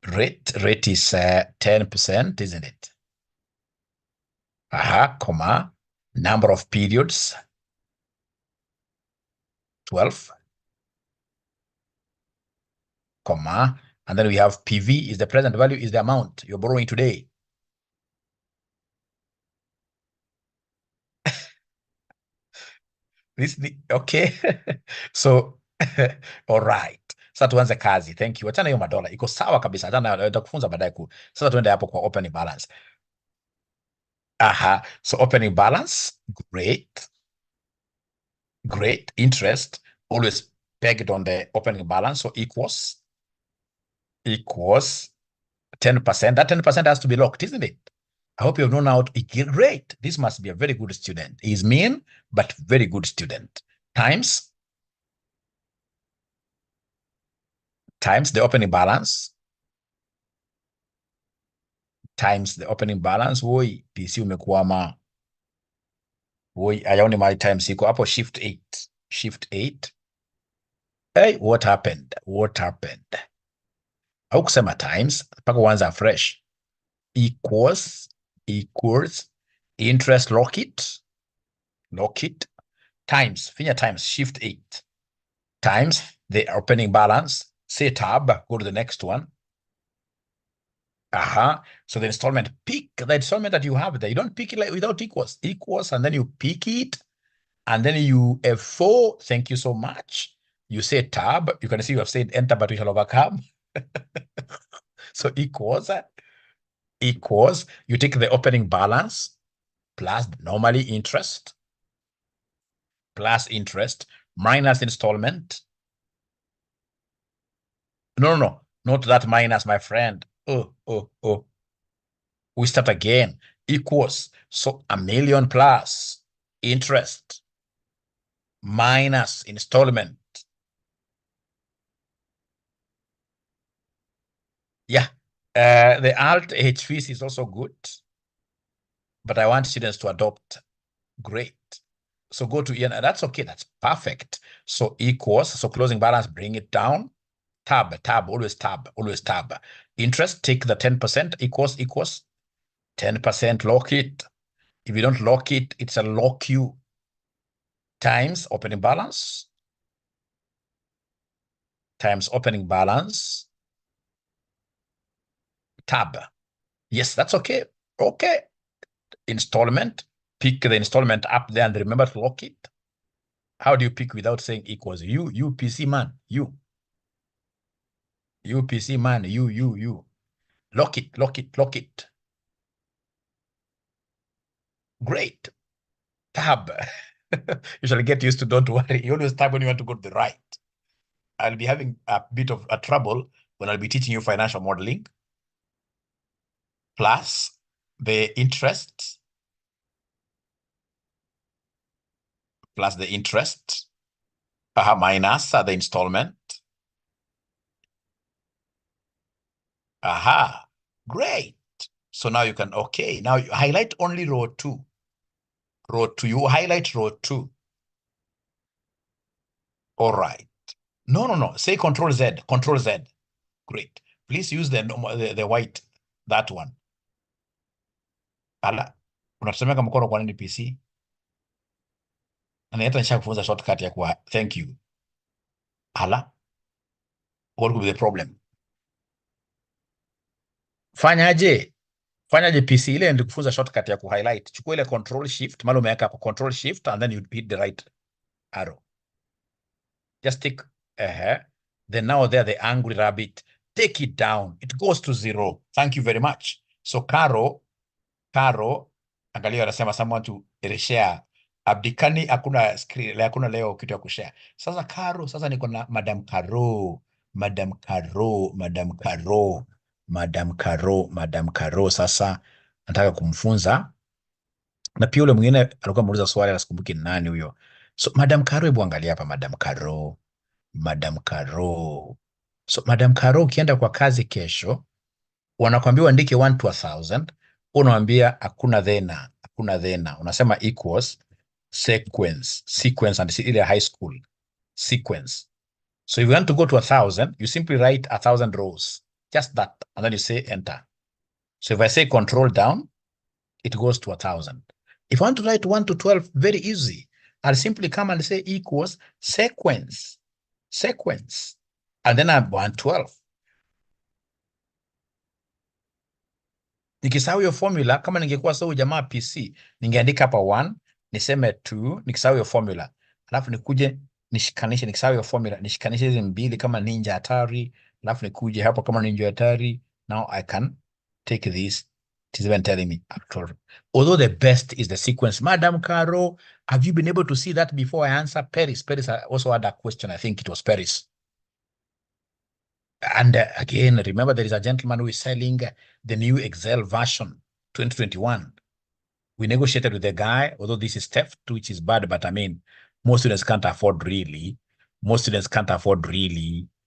Rate is 10%, isn't it? Comma. Number of periods. 12. Comma. And then we have PV is the present value, is the amount you're borrowing today. Okay. So all right. Sasa tuanze kazi. Thank you. Achana hiyo madola. Iko sawa kabisa. Achana nitakufunza baadaye Sasa tuende hapo kwa opening balance. So opening balance, great. Great. Interest, always pegged on the opening balance. So equals 10%. That 10% has to be locked, isn't it? I hope you have known how to great. This must be a very good student. He's mean, but very good student. Times the opening balance. Times the opening balance. Woi, PC umekwama. Woi, ayaoni my times iko hapo shift 8. Shift 8. Hey, what happened? Au kusema times, mpaka uanza fresh. Equals interest lock it times finya times shift 8 times the opening balance, say tab, go to the next one. So the installment, pick the installment that you have there. You don't pick it like without equals, and then you pick it, and then you F4, thank you so much. You say tab, you can see you have said enter, but we shall overcome. So equals, you take the opening balance plus normally interest, minus installment. No, not that minus, my friend. Oh. We start again. Equals. So $1 million plus interest minus installment. Yeah. The alt H fees is also good, but I want students to adopt. Great. So go to, that's okay. That's perfect. So equals, so closing balance, bring it down. Tab, always tab. Interest, take the 10%, equals 10%, lock it. If you don't lock it, it's a lock you, times opening balance, times opening balance, tab. Yes, that's okay. Okay. Installment, pick the installment up there and remember to lock it. How do you pick without saying equals? You PC man, you PC man, you. Lock it. Great. Tab. You shall get used to, don't worry. You always tab when you want to go to the right. I'll be having a bit of a trouble when I'll be teaching you financial modeling. Plus the interest, minus the installment. Great. So now you can, okay, now you highlight only row 2. You highlight row 2. All right. No. Say Control Z. Great. Please use the white, that one. Ala, unatemeka mkono kwa nini PC? Na hata nishakufunza shortcut ya kwa thank you. Ala, what could be the problem? Fanyaje PC ile ndio kufunza shortcut ya ku highlight. Chukua ile control shift, mali umeweka hapo control shift and then you hit the right arrow. Just take then now there the angry rabbit, take it down. It goes to 0. Thank you very much. So Caro, angalia anasema someone to reshare. Abdikani hakuna leo kitu ya kushare. Sasa Caro, sasa niko na Madam Caro. Sasa nataka kumfunza. Na pia ule mwingine alikuwa muuliza swali la sikumbuki nani huyo. So Madam Caro, hebu angalia hapa Madam Caro. So Madam Caro, ukienda kwa kazi kesho, wanakwambia uandike 1 to 1000, unawambia hakuna dhena. Unasema equals sequence and ile high school sequence. So if you want to go to 1000, you simply write 1000 rows, just that, and then you say enter. So if I say control down, it goes to 1000. If I want to write 1 to 12, very easy. I'll simply come and say equals sequence, and then I'm 112. Nikisahau hiyo formula, kama ningekuwa sawa jamaa PC, ningeandika hapa 1, niseme 2, nikisahau hiyo formula. Alafu nikuje nishikanishe, nikisahau hiyo formula, nishikanishe hizi mbili kama ninja hatari, alafu nikuje hapo kama ninja hatari. Now I can take this. It is even telling me after. Although the best is the sequence. Madam Caro, have you been able to see that before I answer? Paris also had a question. I think it was Paris. And again, remember there is a gentleman who is selling the new Excel version 2021. We negotiated with the guy, although this is theft, which is bad, but I mean, most students can't afford really.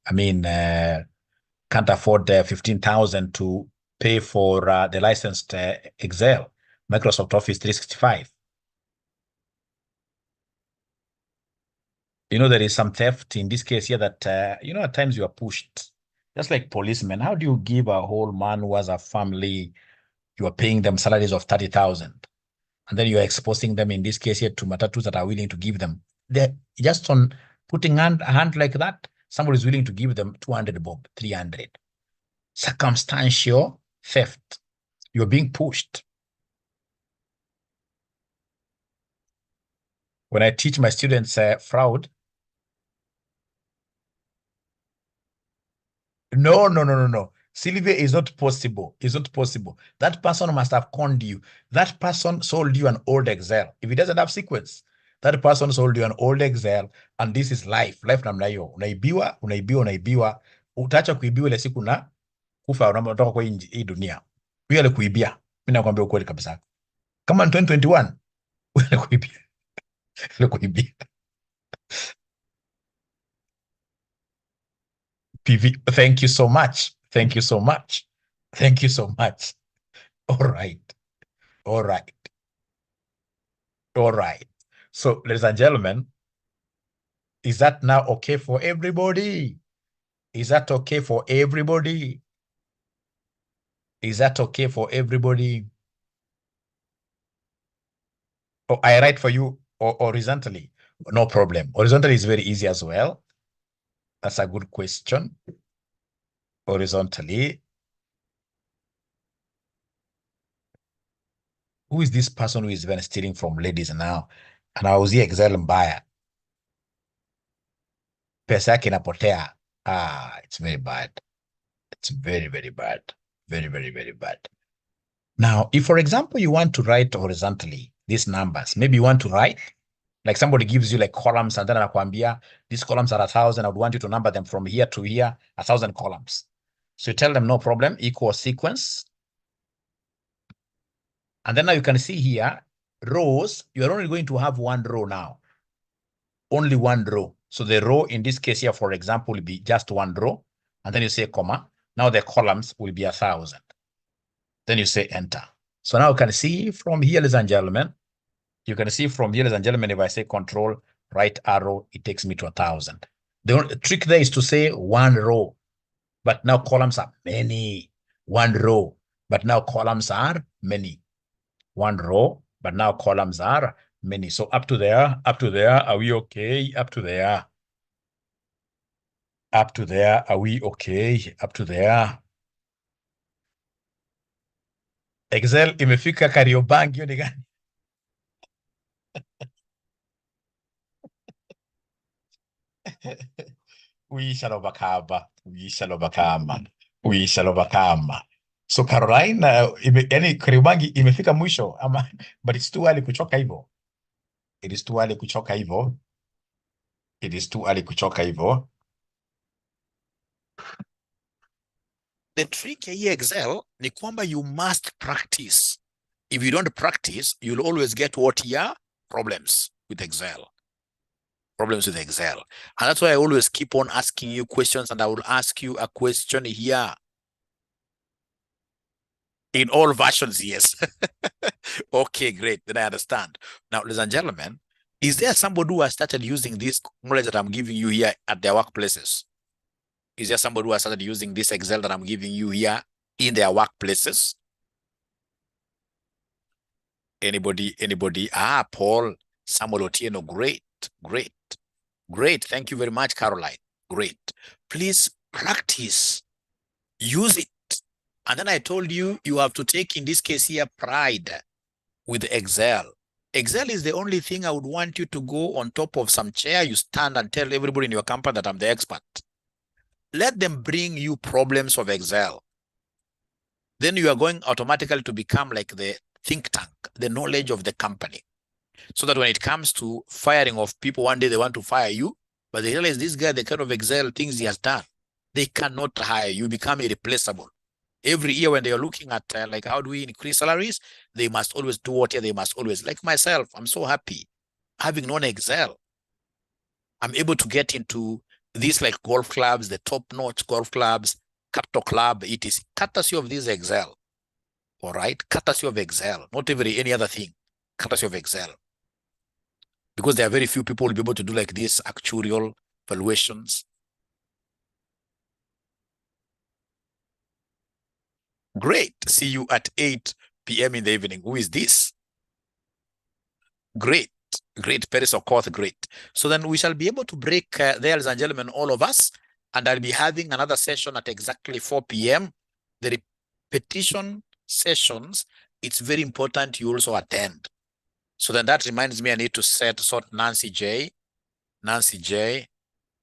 I mean, can't afford 15,000 to pay for the licensed Excel, Microsoft Office 365. There is some theft in this case here that, at times you are pushed. Just like policemen, how do you give a whole man who has a family, you are paying them salaries of 30,000, and then you are exposing them in this case here to matatus that are willing to give them? They're just on putting a hand like that, somebody is willing to give them 200 bob, 300. Circumstantial theft. You're being pushed. When I teach my students fraud, no. Sylvia, is not possible. It's not possible. That person must have conned you. That person sold you an old Excel. If it doesn't have sequence, that person sold you an old Excel, and this is life. Life namna hiyo. Unaibiwa. Utaacha kuibiwa ile siku na kufa unatoka kwa hii dunia. Huyo alikuibia. Mimi nakwambia ukweli kabisa. Kama in 2021, huyo alikuibia. Alikuibia. PV, thank you so much. Thank you so much. Thank you so much. All right. All right. All right. So, ladies and gentlemen, is that now okay for everybody? Is that okay for everybody? Is that okay for everybody? Oh, I write for you horizontally. No problem. Horizontally is very easy as well. That's a good question. Horizontally. Who is this person who is even stealing from ladies now? And I was here Excel mbaya. Pesa yake inapotea. It's very bad. It's very, very bad. Very, very, very bad. Now, if, for example, you want to write horizontally these numbers, maybe you want to write, like somebody gives you like columns and then anakuambia, these columns are 1,000. I would want you to number them from here to here, 1,000 columns. So you tell them, no problem, equal sequence. And then now you can see here, rows, you're only going to have one row now. Only one row. So the row in this case here, for example, will be just one row. And then you say comma. Now the columns will be 1,000. Then you say enter. So now you can see from here, ladies and gentlemen, you can see from here, ladies and gentlemen, if I say control, right arrow, it takes me to 1,000. The trick there is to say one row, but now columns are many. One row, but now columns are many. One row, but now columns are many. So up to there, are we okay? Up to there. Up to there, are we okay? Up to there. Excel imefika Kariobangi, hiyo ni gani? We shall overcome. We shall overcome. We shall overcome. So Caroline, yani Kariobangi imefika mwisho ama, but it's too early kuchoka hivyo. It is too early kuchoka hivyo. It is too early kuchoka hivyo. The trick ya Excel ni kwamba you must practice. If you don't practice, you'll always get what here? Problems with Excel. Problems with Excel. And that's why I always keep on asking you questions, and I will ask you a question here. In all versions, yes. Okay, great. Then I understand. Now, ladies and gentlemen, is there somebody who has started using this knowledge that I'm giving you here at their workplaces? Is there somebody who has started using this Excel that I'm giving you here in their workplaces? Anybody? Paul, Samuel Otieno, great. Thank you very much, Caroline. Great. Please practice. Use it. And then I told you, you have to take, in this case here, pride with Excel. Excel is the only thing I would want you to go on top of some chair, you stand and tell everybody in your company that I'm the expert. Let them bring you problems of Excel. Then you are going automatically to become like the think tank, the knowledge of the company. So that when it comes to firing of people, one day they want to fire you, but they realize this guy, the kind of Excel things he has done, they cannot hire you, become irreplaceable. Every year when they are looking at like how do we increase salaries, they must always do what they must always. Like myself, I'm so happy having known Excel. I'm able to get into these like golf clubs, the top-notch golf clubs, Capital Club. It is courtesy of this Excel. All right, courtesy of Excel, not any other thing. Courtesy of Excel, because there are very few people who will be able to do like these actuarial valuations. Great. See you at 8 p.m. in the evening. Who is this? Great. Great. Paris Okoth, great. So then we shall be able to break there, ladies and gentlemen, all of us. And I'll be having another session at exactly 4 p.m. The repetition sessions, it's very important you also attend. So then that reminds me, I need to sort Nancy J. Nancy J.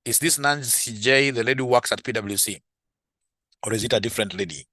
Is this Nancy J, the lady who works at PwC? Or is it a different lady?